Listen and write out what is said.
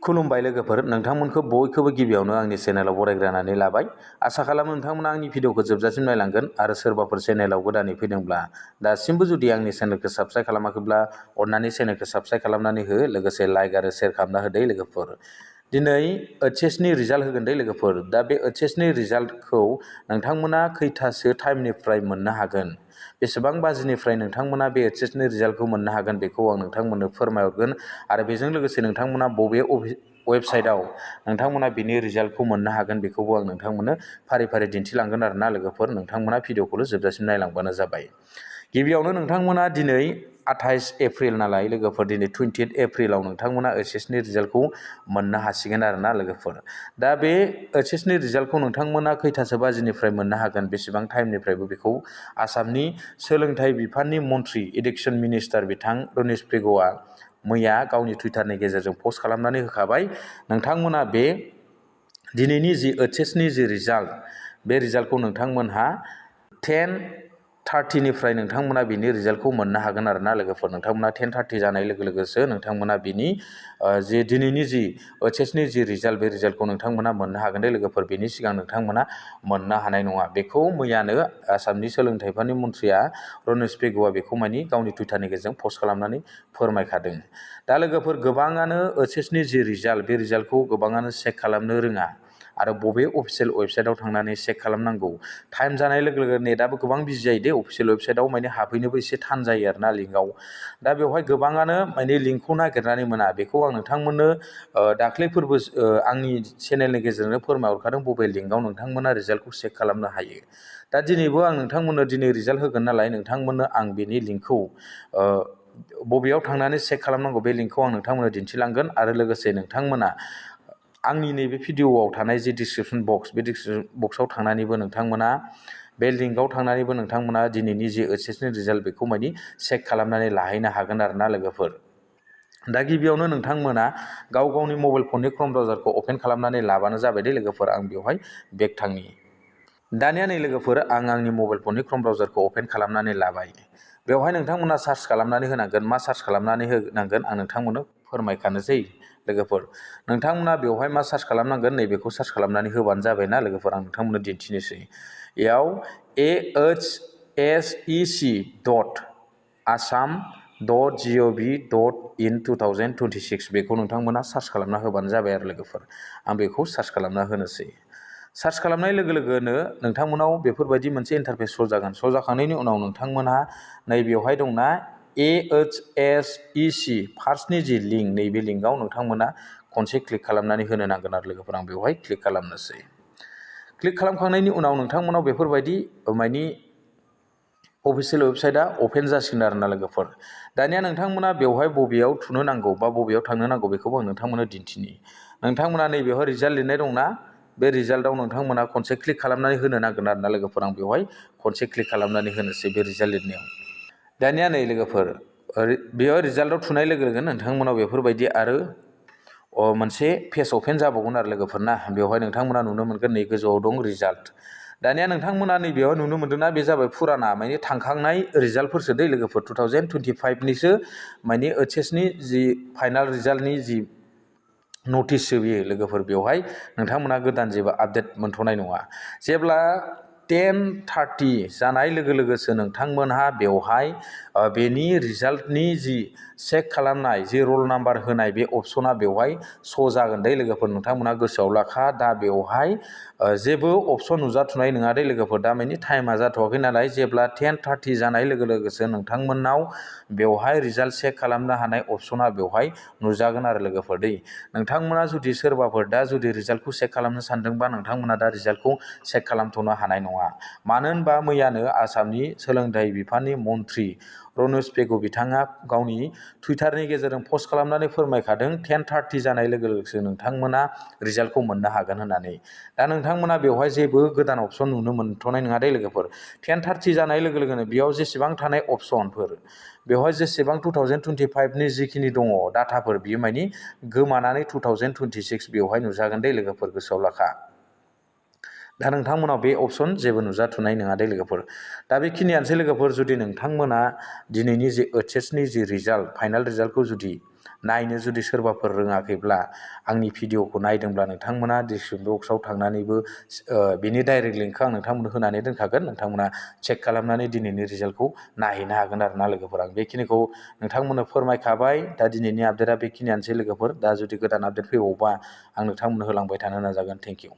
खुलुमबाय लोगोफोर, नोंथांमोनखौ बयखौबो गिबियावनो आंनि चेनेलाव बरायग्रोनानै लाबाय। आसा खालामो नोंथांमोना आंनि भिडिअखौ जोबजासिम नायलांगोन आरो सोरबाफोर चेनेलाव गोदानै फैदोंब्ला दासिमबो जुदि आंनि चेनेलखौ साबस्क्राइब खालामाखैब्ला अन्नानै चेनेलखौ साबस्क्राइब खालामनानै हो, लोगोसे लाइक आरो शेयार खालामना होदो लोगोफोर। दिनै ओइचएसनि रिजाल्ट होगोन दे लोगोफोर। दा बे ओइचएसनि रिजाल्टखौ नोंथांमोना खैथासो टाइमनिफ्राय मोननो हागोन, बेसेबां बाजिनिफ्राय नोंथांमोना बे ओइचएसनि रिजाल्टखौ मोननो हागोन बेखौ आं नोंथांमोननो फोरमायहरगोन आरो बेजों लोगोसे नोंथांमोना बबे वेबसाइटआव नोंथांमोना बिनि रिजाल्टखौ मोननो हागोन बेखौबो आं नोंथांमोननो फारि फारि दिन्थिलांगोन आरोना लोगोफोर। नोंथांमोना भिडिअखौल' जोबजासिम नायलांबानो जाबाय। गिबियावनो नोंथांमोना दिनै 28 एप्रिल नालाय लोगोफोर, दिनै 28 एप्रिलाव नोंथांमोना ओइचएसनि रिजाल्टखौ मोननो हासिगोन आरोना लोगोफोर। दा बे ओइचएसनि रिजाल्टखौ नोंथांमोना खैथासो बाजिनिफ्राय मोननो हागोन, बेसेबां टाइमनिफ्रायबो बेखौ आसामनि सोलोंथाइ बिफाननि मन्थ्रि इडुकेसन मिनिस्टार बिथां रनिस पेगुआ मैया गावनि टुइटारनि गेजेरजों पस्ट खालामनानै होखाबाय। नोंथांमोना बे दिनैनि जि ओइचएसनि जि रिजाल्ट, बे रिजाल्टखौ नोंथांमोनहा 10:30निफ्राय नोंथांमोना बिनि रिजाल्टखौ मोननो हागोन आरोना लोगोफोर। नोंथांमोना 10:30 जानाय लोगो लोगोसो नोंथांमोना बिनि जे दिनैनि जि ओइचएसनि जि रिजाल्ट, बे रिजाल्टखौ नोंथांमोना मोननो हागोन दे लोगोफोर। बेनि सिगां नोंथांमोना मोननो हानाय नङा। बेखौ मैयानो आसामनि सोलोंथाइ बिफाननि मन्थ्रिया रनिस पेगुआ बेखौ मानि गावनि टुइटारनि गेजेरजों पस्ट खालामनानै फोरमायखादों। दा लोगोफोर, गोबाङानो ओइचएसनि जि रिजाल्ट, बे रिजाल्टखौ गोबाङानो चेक खालामनो रोङा आरो बबे अफिसियेल वेबसाइटआव थांनानै चेक खालामनांगौ। टाइम जानाय लोगो लोगो नेटआबो गोबां बिजि जायो दे अफिसियेल वेबसाइटआव, माने हाबहैनोबो एसे थान जायो आरोना लिंकआव। दा बेवहाय गोबाङानो माने लिंकखौ नागिरनानै मोना। बेखौ आं नोंथांमोननो दाख्लैफोरबो आंनि चेनेलनि गेजेरजोंनो फोरमायहरखादों बबे लिंकआव नोंथांमोना रिजाल्टखौ चेक खालामनो हायो। दा दिनैबो आं नोंथांमोननो दिनै रिजाल्ट होगोन नालाय, नोंथांमोननो आं बेनि लिंकखौ बबेयाव थांनानै चेक खालामनांगौ बे लिंकखौ आं नोंथांमोननो दिन्थिलांगोन आरो लोगोसे नोंथांमोना आंनि नैबे भिडिअआव थानाय जि डिसक्रिपसन बक्स, बे डिसक्रिपसन बक्सआव थांनानैबो नोंथांमोना बे लिंकआव थांनानैबो नोंथांमोना दिनैनि जि ओइचएसनि रिजाल्ट बेखौ मानि चेक खालामनानै लाहैनो हागोन आरोना लोगोफोर। दा गिबियावनो नोंथांमोना गाव गावनि मबाइल फननि क्रोम ब्राउजारखौ अपेन खालामनानै लाबानो जाबाय दे लोगोफोर। आं बेवहाय बेक थांनि। दानिया नै लोगोफोर, आं आंनि मबाइल फननि क्रोम ब्राउजारखौ अपेन खालामनानै लाबाय। बेवहाय नोंथांमोना सार्च खालामनानै होनांगोन। मा सार्च खालामनानै होनांगोन आं नोंथांमोननो फोरमायखानोसै लोगोफोर। नोंथांमोना बेवहाय मा सार्च खालामनांगोन, नैबेखौ सार्च खालामनानै होबानो जाबाय ना लोगोफोर। आं नोंथांमोननो दिन्थिनोसै। बेयाव ahsec.assam.gov.in/2026 बेखौ नोंथांमोना सार्च खालामना होबानो जाबाय आरो लोगोफोर। आं बेखौ सार्च खालामना होनोसै। सार्च खालामनाय लोगो लोगोनो नोंथांमोनाव बेफोरबायदि मोनसे इन्टारफेस श' जागोन। श' जाखांनायनि उनाव नोंथांमोनहा नैबेवहाय दंना ahsec फार्स्टनि जि लिंक, नैबे लिंकआव नोंथांमोना खनसे क्लिक खालामनानै होनो नांगोन आरो लोगोफोर। आं बेवहाय क्लिक खालामनोसै। क्लिक खालामखांनायनि उनाव नोंथांमोनाव बेफोरबायदि मानि अफिसियेल वेबसाइटआ अपेन जासिगोन आरोना लोगोफोर। दानिया नोंथांमोना बेवहाय बबेयाव थुनो नांगौ बा बबेयाव थांनो नांगौ बेखौबो आं नोंथांमोननो दिन्थिनि। नोंथांमोना नैबेवहाय रिजाल्ट लिरनाय दंना, बे रिजाल्टआव नोंथांमोना खनसे क्लिक खालामनानै होनो नांगोन आरोना लोगोफोर। आं बेवहाय खनसे क्लिक खालामनानै होनोसै बे रिजाल्ट लिरनायाव। दानिया नै लोगोफोर, बेयाव रिजाल्टआव थुनाय लोगो लोगो नोंथांमोनाव बेफोरबायदि आरो मोनसे पेज अपेन जाबावगोन आरो लोगोफोर ना। बेवहाय नोंथांमोना नुनो मोनगोन नै गोजौआव दं रिजाल्ट। दानिया नोंथांमोना नैबेयाव नुनो मोनदोंना, बे जाबाय फुराना माने थांखांनाय रिजाल्टफोरसो दै लोगोफोर। 2025निसो माने ओइचएसनि जि फाइनाल रिजाल्टनि जि नटिससो बियो लोगोफोर। बेवहाय नोंथांमोना गोदान जेबो आपडेट मोनथ'नाय नङा। जेब्ला 10:30 जानाय लोगो लोगोसो नोंथांमोनहा बेवहाय बेनि रिजाल्टनि जि चेक खालामनाय, जि रल नाम्बार होनाय, बे अपसना बेवहाय श' जागोन दे लोगोफोर। नोंथांमोना गोसोआव लाखा, दा बेवहाय जेबो अपसन नुजाथ'नाय नङा दे लोगोफोर। दा मानि टाइमा जाथ'वाखै नालाय, जेब्ला 10:30 जानाय लोगो लोगोसो नोंथांमोननाव बेवहाय रिजाल्ट चेक खालामनो हानाय अपसना बेवहाय नुजागोन आरो लोगोफोर दै। नोंथांमोना जुदि सोरबाफोर दा जुदि रिजाल्टखौ चेक खालामनो सानदोंबा, नोंथांमोना दा रिजाल्टखौ चेक खालामथ'नो हानाय नङा। मानो होनबा मैयानो आसामनि सोलोंथाइ बिफाननि मन्थ्रि रनिस पेगु बिथाङा गावनि टुइटारनि गेजेरजों पस्ट खालामनानै फोरमायखादों 10:30 जानाय लोगो लोगोसो नोंथांमोना रिजाल्टखौ मोननो हागोन होननानै। दा नोंथांमोना बेवहाय जेबो गोदान अपसन नुनो मोनथ'नाय नङा दे लोगोफोर। 10:30 जानाय लोगो लोगोनो बेयाव जेसेबां थानाय अपसनफोर, बेवहाय जेसेबां 2025नि जिखिनि दङ डाटाफोर, बियो मानि गोमानानै 2026 बेवहाय नुजागोन दे लोगोफोर, गोसोआव लाखा। दा नोंथांमोनाव बे अपसन जेबो नुजाथ'नाय नङा दे लोगोफोर। दा बेखिनियानोसै लोगोफोर। जुदि नोंथांमोना दिनैनि जि ओइचएसनि जि रिजाल्ट, फाइनाल रिजाल्टखौ जुदि नायनो जुदि सोरबाफोर रोङाखैब्ला आंनि भिडिअखौ नायदोंब्ला नोंथांमोना डिसक्रिपसन बक्सआव थांनानैबो बिनि डाइरेक्ट लिंकखौ आं नोंथांमोननो होनानै दोनखागोन। नोंथांमोना चेक खालामनानै दिनैनि रिजाल्टखौ नायहैनो हागोन आरोना लोगोफोर। आं बेखिनिखौ नोंथांमोननो फोरमायखाबाय। दा दिनैनि आपडेटआ बेखिनियानोसै लोगोफोर। दा जुदि गोदान आपडेट फैबावोबा आं नोंथांमोननो होलांबाय थानो नाजागोन। Thank you.